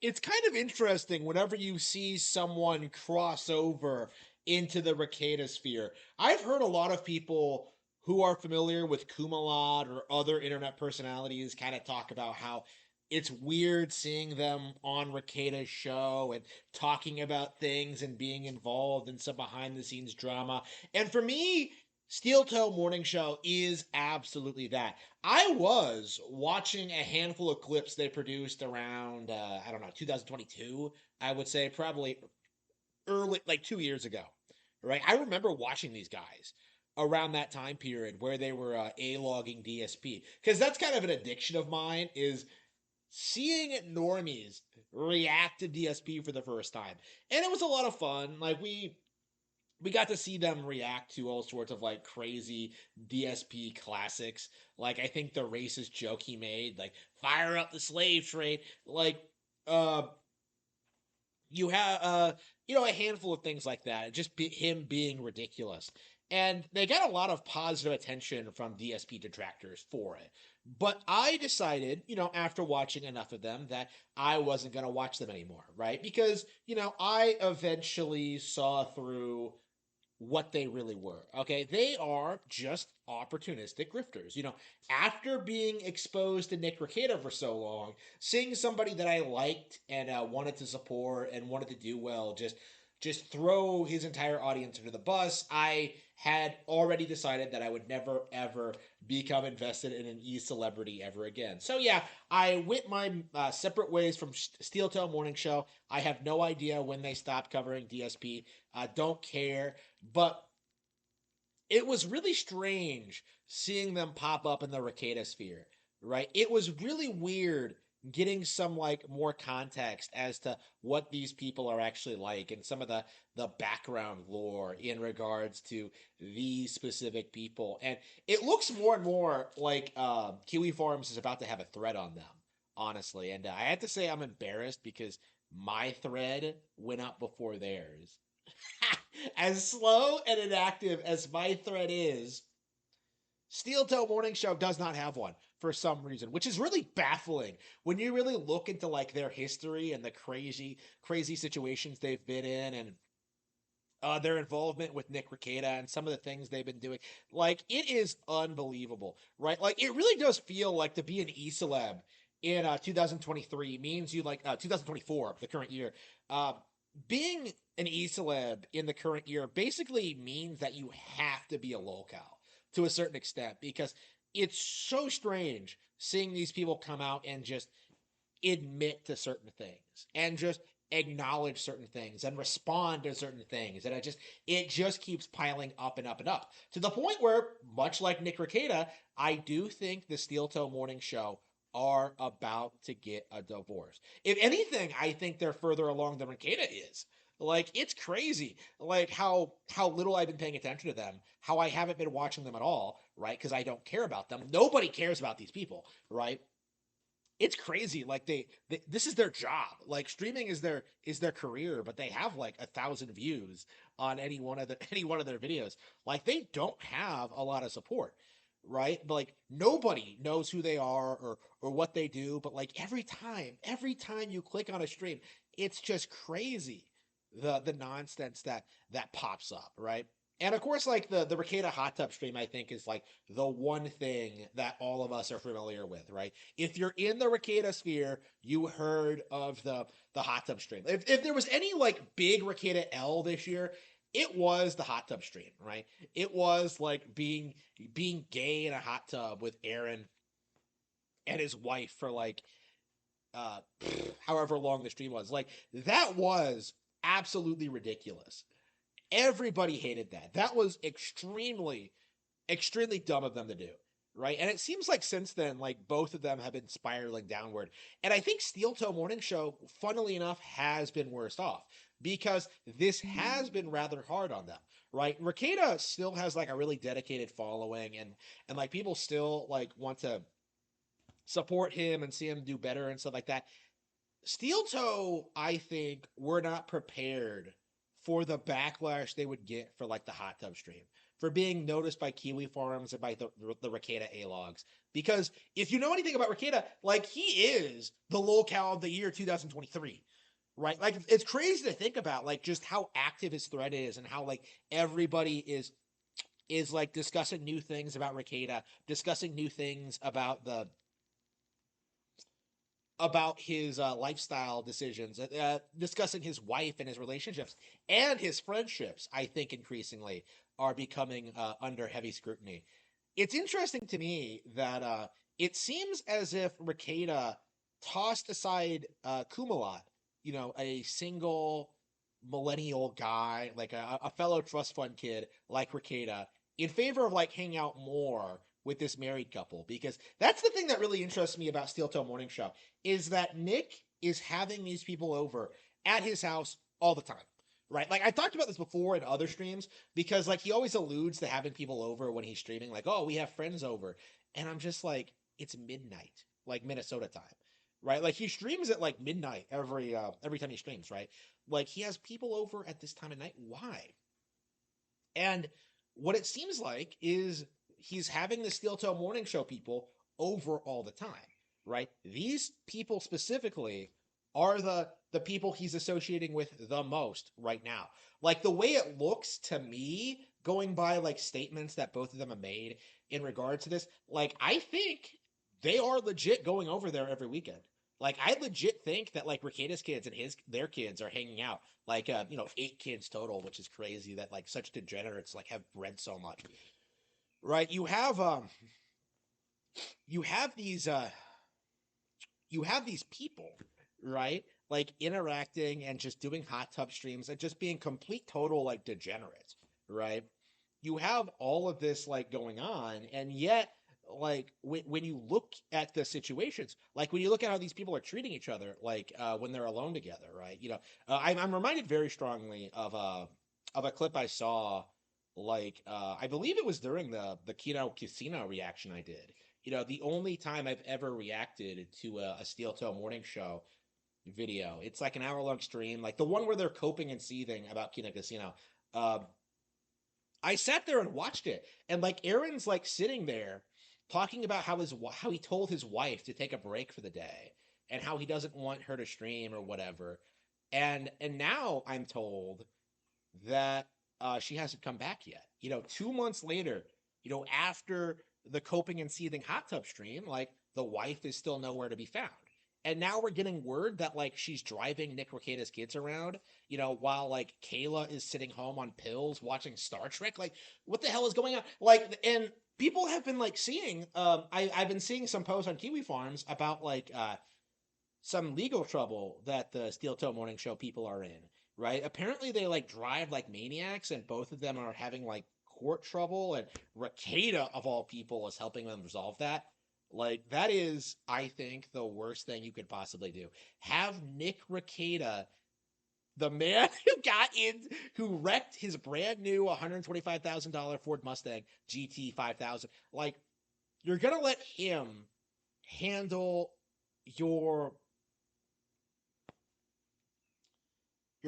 it's kind of interesting whenever you see someone cross over into the Rekieta sphere. I've heard a lot of people who are familiar with Kumalot or other internet personalities kind of talk about how it's weird seeing them on Rekieta's show and talking about things and being involved in some behind the scenes drama. And for me, Steel Toe Morning Show is absolutely that. I was watching a handful of clips they produced around, I don't know, 2022, I would say, probably early, like 2 years ago, right? I remember watching these guys around that time period where they were A-logging DSP. Because that's kind of an addiction of mine, is seeing normies react to DSP for the first time. And it was a lot of fun. Like, we got to see them react to all sorts of like crazy DSP classics. Like I think the racist joke he made, like fire up the slave trade. Like uh you have a handful of things like that. Just him being ridiculous. And they got a lot of positive attention from DSP detractors for it. But I decided, after watching enough of them, that I wasn't going to watch them anymore, right? Because, I eventually saw through what they really were. Okay, they are just opportunistic grifters. After being exposed to Nick Rekieta for so long, seeing somebody that I liked and wanted to support and wanted to do well just throw his entire audience under the bus. I had already decided that I would never ever become invested in an e-celebrity ever again. So yeah, I went my separate ways from Steel Toe Morning Show. I have no idea when they stopped covering DSP. Don't care. But it was really strange seeing them pop up in the Rekieta sphere, right? It was really weird getting some like more context as to what these people are actually like and some of the background lore in regards to these specific people. And it looks more and more like Kiwi Farms is about to have a thread on them, honestly. And I have to say I'm embarrassed because my thread went up before theirs. As slow and inactive as my thread is, Steel Toe Morning Show does not have one for some reason, which is really baffling when you really look into like their history and the crazy, crazy situations they've been in and their involvement with Nick Rekieta and some of the things they've been doing. Like, it is unbelievable, right? Like, it really does feel like to be an e-celeb in 2023 means you like 2024, the current year. Uh, Being an e-celeb in the current year basically means that you have to be a locale to a certain extent because it's so strange seeing these people come out and just admit to certain things and just acknowledge certain things and respond to certain things and it just keeps piling up and up and up to the point where, much like Nick Rekieta, I do think the Steel Toe Morning Show are about to get a divorce. If anything, I think they're further along than Rekieta is. Like, it's crazy, like how little I've been paying attention to them, how I haven't been watching them at all, right? Because I don't care about them. Nobody cares about these people, right? It's crazy. Like they this is their job. Like, streaming is their career, but they have like 1,000 views on any one of the any one of their videos. Like, they don't have a lot of support, right? Like, nobody knows who they are or what they do. But like, every time you click on a stream, it's just crazy the nonsense that pops up, right? And of course, like the Rekieta hot tub stream, I think is like the one thing that all of us are familiar with, right? If you're in the Rekieta sphere, you heard of the hot tub stream. If there was any like big Rekieta L this year, it was the hot tub stream, right? It was like being gay in a hot tub with Aaron and his wife for like uh however long the stream was. Like, that was absolutely ridiculous. Everybody hated that. That was extremely dumb of them to do, right? And it seems like since then, like, both of them have been spiraling downward. And I think Steel Toe Morning Show, funnily enough, has been worse off because this has been rather hard on them, right? Rekieta still has like a really dedicated following, and like people still like want to support him and see him do better and stuff like that. Steel Toe, I think, were not prepared for the backlash they would get for like the hot tub stream. for being noticed by Kiwi Farms and by the Rekieta A-Logs. Because if you know anything about Rekieta, like, he is the lolcow of the year 2023. Right? Like, it's crazy to think about, like, just how active his thread is and how, like, everybody is like discussing new things about Rekieta, discussing new things about his lifestyle decisions, discussing his wife and his relationships and his friendships. I think increasingly are becoming under heavy scrutiny. It's interesting to me that it seems as if Rekieta tossed aside Kumalat, a single millennial guy, like a fellow trust fund kid like Rekieta, in favor of like hanging out more with this married couple. Because that's the thing that really interests me about Steel Toe Morning Show, is that Nick is having these people over at his house all the time. Right? Like, I talked about this before in other streams, because like he always alludes to having people over when he's streaming, like, oh, we have friends over. And I'm just like, it's midnight, like Minnesota time. Right? Like, he streams at like midnight every time he streams, right? Like, he has people over at this time of night. Why? And what it seems like is he's having the Steel Toe Morning Show people over all the time, right? These people specifically are the people he's associating with the most right now. Like, the way it looks to me, going by like statements that both of them have made in regard to this, like, I think they are legit going over there every weekend. Like, I legit think that like Rekieta's kids and their kids are hanging out. Like, 8 kids total, which is crazy that like such degenerates like have bred so much. Right? You have you have these people, right? Like, interacting and just doing hot tub streams and just being complete total like degenerates, right? You have all of this like going on, and yet, like, when you look at the situations, like when you look at how these people are treating each other, like when they're alone together, right? I'm reminded very strongly of a clip I saw, like I believe it was during the Kino Casino reaction I did. The only time I've ever reacted to a Steel Toe Morning Show video. It's like an hour long stream, like the one where they're coping and seething about Kino Casino. Um, I sat there and watched it, and like Aaron's like sitting there talking about how he told his wife to take a break for the day, and how he doesn't want her to stream or whatever. And now I'm told that she hasn't come back yet. 2 months later, after the coping and seething hot tub stream, like, the wife is still nowhere to be found. And now we're getting word that like she's driving Nick Rekieta's kids around, while like Kayla is sitting home on pills watching Star Trek. Like, what the hell is going on? Like, and people have been like seeing, I've been seeing some posts on Kiwi Farms about like some legal trouble that the Steel Toe Morning Show people are in, right? Apparently they like drive like maniacs, and both of them are having like court trouble, and Rekieta of all people is helping them resolve that. Like, that is, I think, the worst thing you could possibly do. Have Nick Rekieta, the man who wrecked his brand new $125,000 Ford Mustang GT 5000, like, you're gonna let him handle your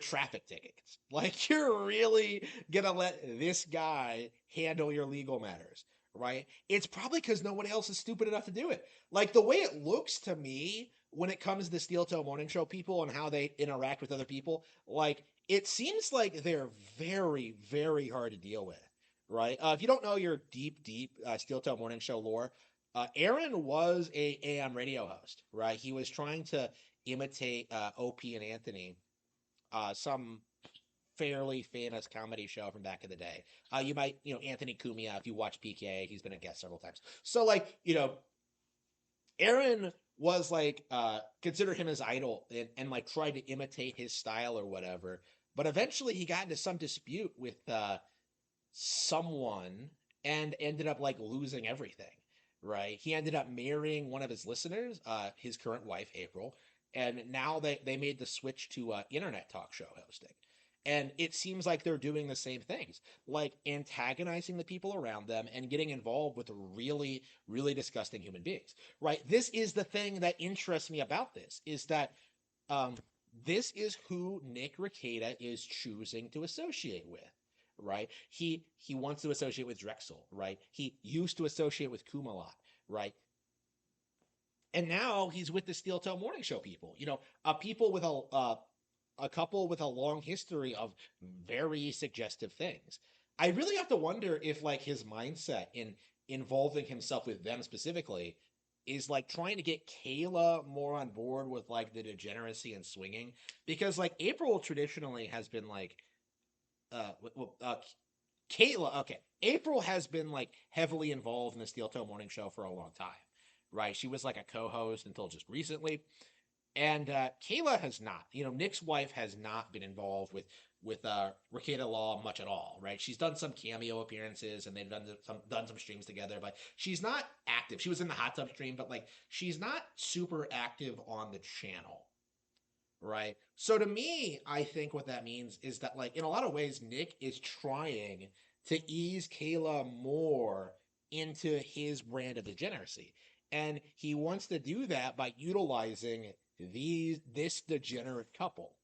traffic tickets. Like, you're really gonna let this guy handle your legal matters, right? It's probably because no one else is stupid enough to do it. Like, the way it looks to me when it comes to the Steel Toe Morning Show people and how they interact with other people, like, it seems like they're very, very hard to deal with, right? If you don't know your deep Steel Toe Morning Show lore, Aaron was a AM radio host, right? He was trying to imitate OP and Anthony, some fairly famous comedy show from back in the day. You might, Anthony Cumia, if you watch PK, he's been a guest several times. So, like, Aaron was like, consider him his idol, and like tried to imitate his style or whatever. But eventually he got into some dispute with someone and ended up like losing everything, right? He ended up marrying one of his listeners, his current wife, April, and now they made the switch to internet talk show hosting. And it seems like they're doing the same things, like antagonizing the people around them and getting involved with really, really disgusting human beings, right? This is the thing that interests me about this, is that um, this is who Nick Rekieta is choosing to associate with, right? He wants to associate with Drexel, right? He used to associate with Kumalat, right? And now he's with the Steel Toe Morning Show people. People with a couple with a long history of very suggestive things. I really have to wonder if like his mindset in involving himself with them specifically is like trying to get Kayla more on board with like the degeneracy and swinging, because like April traditionally has been like well, Kayla, okay, April has been like heavily involved in the Steel Toe Morning Show for a long time, right? She was like a co-host until just recently, and Kayla has not. Nick's wife has not been involved with Rekieta Law much at all, right? She's done some cameo appearances and they've done some streams together, but she's not active. She was in the hot tub stream, but like she's not super active on the channel, right? So to me, I think what that means is that like in a lot of ways, Nick is trying to ease Kayla more into his brand of degeneracy. And he wants to do that by utilizing this degenerate couple,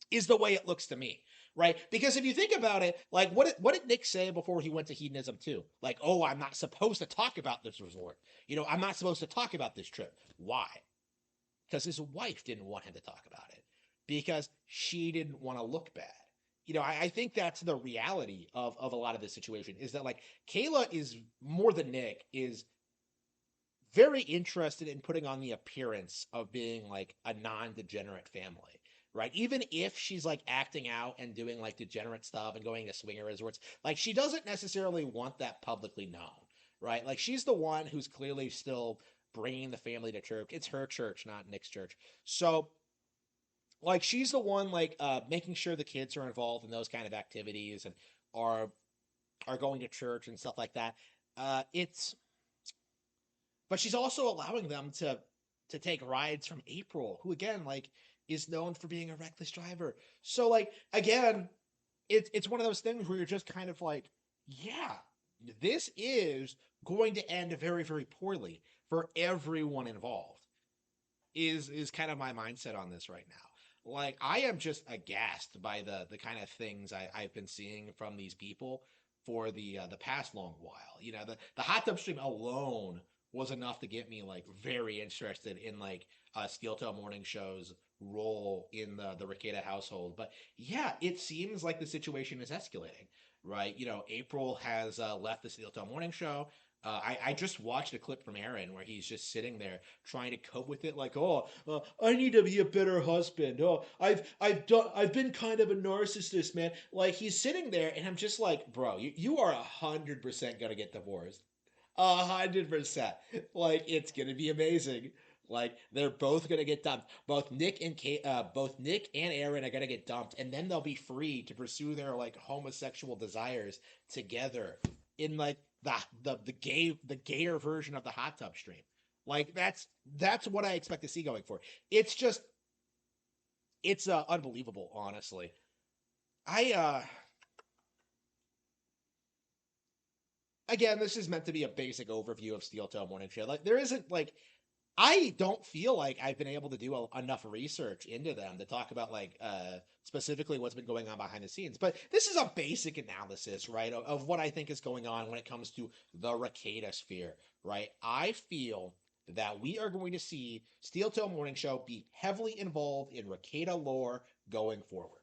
is the way it looks to me, right? Because if you think about it, like what did Nick say before he went to hedonism too? Like, oh, I'm not supposed to talk about this resort. I'm not supposed to talk about this trip. Why? Because his wife didn't want him to talk about it because she didn't want to look bad. I think that's the reality of a lot of this situation, is that like Kayla is more than Nick is very interested in putting on the appearance of being like a non-degenerate family, right? Even if she's like acting out and doing like degenerate stuff and going to swinger resorts, like she doesn't necessarily want that publicly known, right? Like she's the one who's clearly still bringing the family to church. It's her church, not Nick's church. So like she's the one like making sure the kids are involved in those kind of activities and are are going to church and stuff like that. It's But she's also allowing them to take rides from April, who again like is known for being a reckless driver. So like again, it's one of those things where you're just kind of like, yeah, this is going to end very very poorly for everyone involved. Is kind of my mindset on this right now. Like I am just aghast by the kind of things I've been seeing from these people for the past long while. The hot tub stream alone was enough to get me like very interested in like Steel Toe Morning Show's role in the Rekieta household. But yeah, it seems like the situation is escalating, right? April has left the Steel Toe Morning Show. I just watched a clip from Aaron where he's just sitting there trying to cope with it, like, oh, I need to be a better husband. Oh, I've been kind of a narcissist, man. Like he's sitting there, and I'm just like, bro, you are 100% gonna get divorced, 100%. Like it's gonna be amazing. Like they're both gonna get dumped. Both Nick and Aaron are gonna get dumped, and then they'll be free to pursue their like homosexual desires together in like the gayer version of the hot tub stream. Like that's what I expect to see going forward. It's just it's unbelievable, honestly. I Again, this is meant to be a basic overview of Steel Toe Morning Show. Like there isn't like I don't feel like I've been able to do enough research into them to talk about like specifically what's been going on behind the scenes. But this is a basic analysis, right, of what I think is going on when it comes to the Rekieta sphere, right? I feel that we are going to see Steel Toe Morning Show be heavily involved in Rekieta lore going forward.